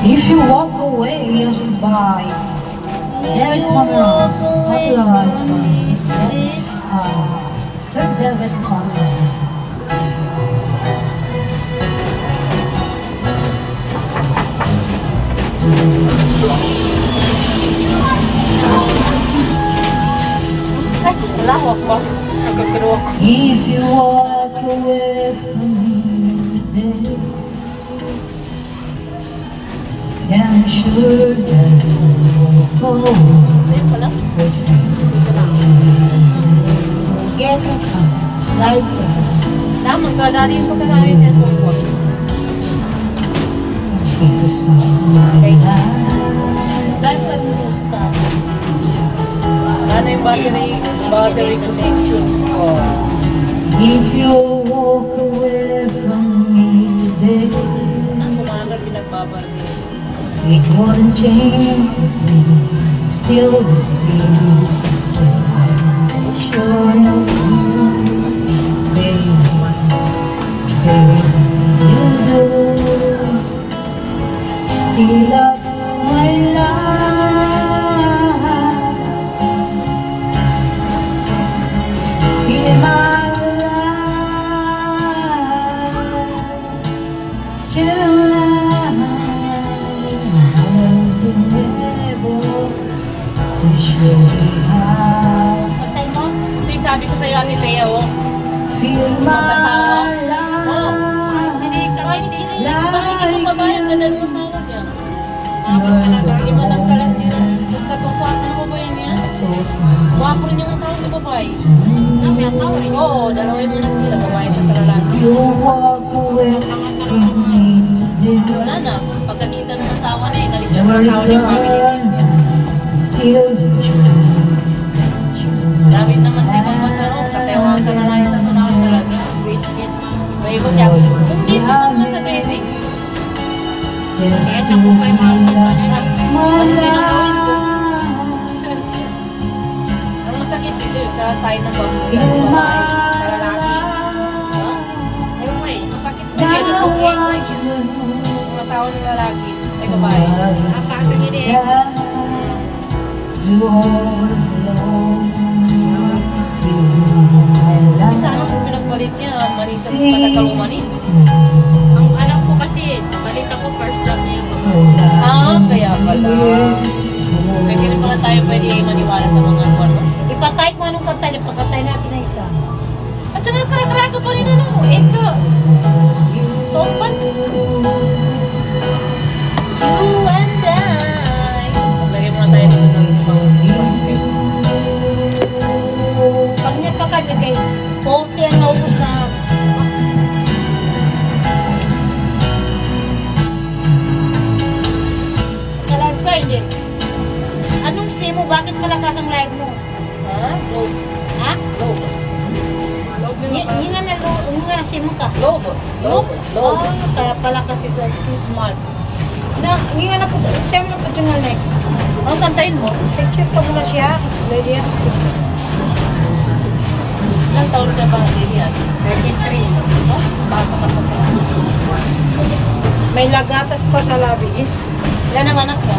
If you walk away by David Pomeranz, popularized by Sir David Pomeranz. If you walk away from me today, I'm sure that you'll hold with me. Guess I'll come like that. Damang ka, dali yung pagkakari siya sa upo. It's all my life. Life at the stop. Ano yung battery connection? If you walk away from me today, Ang kumaga pinagbabaril. it wouldn't change if we still the same. So I'm sure no, baby, you do fill up my life, fill my life till to show me how. Patay mo? Sabi ko sa'yo, Ate Thea, oh. Feel my Bakit mo babae ang ganda mo asawa niya? Hindi mo lang salat nila. Basta pagkuha mo ba yan yan? Wapo rin yung asawa ng babae. May asawa rin? Oo, dalawin mo lang nila. Babae sa lalaki. You walk away from me today. Wala na. Pagkakita ng asawa na, inalis na Never ng asawa ng family niya. return till the Dapat naman sa ibang magsarong. Katayawan ka na lang yung natunakan talaga. Sweet kid. May iba siya. Hindi mo naman sa daisy. just Kaya to siya po kayo mga feel nila. my Ano ginagawin ko? life. Ang masakit dito yung sa side ng babae. Feel my Sa lalaki. life. Ayun mo eh. Masakit mo. Now Kaya sa I yung asawa ng lalaki. Ay babae. Ang pato niya din. to overflow. Kasi sana kung pinagpalit niya, manisan patakalumanin. Ang anak ko kasi, balit ako first love niya. Kaya pala. Kaya hindi pala tayo pwede maniwala sa mga kwan. Ipatay ko anong kantay, pagkatay natin na isa. At saka karakaraga pa rin ano, eka. Sompan. You and I. Lagyan mo na tayo dito ng Pag niya pa kami kay 40 ang naubos na. Ka-live ka, hindi? Anong SIM mo? Bakit malakas ang live mo? Ha? Low. Ha? Low. Hindi nga SIM mo ka. Low. Low. Low. Kaya pala kasi sa smart. Na, hindi nga na po, time na po siya nga next. Anong kantayin mo? Picture pa muna siya. Lady yan. Ilang taon ka ba, Lilian? 33. Bata ka pa pa. May lagatas pa sa labis. Ilan ang anak mo?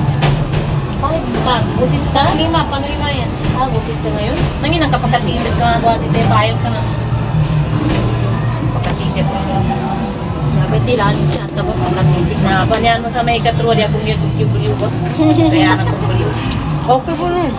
Butis ka? Panglima yan. Butis ka ngayon? Nanginang kapagkatitit ka nga ba, Tite? Bayad ka na. Pagkatitit ka nga. Sabi tilanin siya. Tapos pagkatitit na. Banyan mo sa may katruwa, di akong yung kuliw ba? Kaya anak ko kuliw. Okay po nun.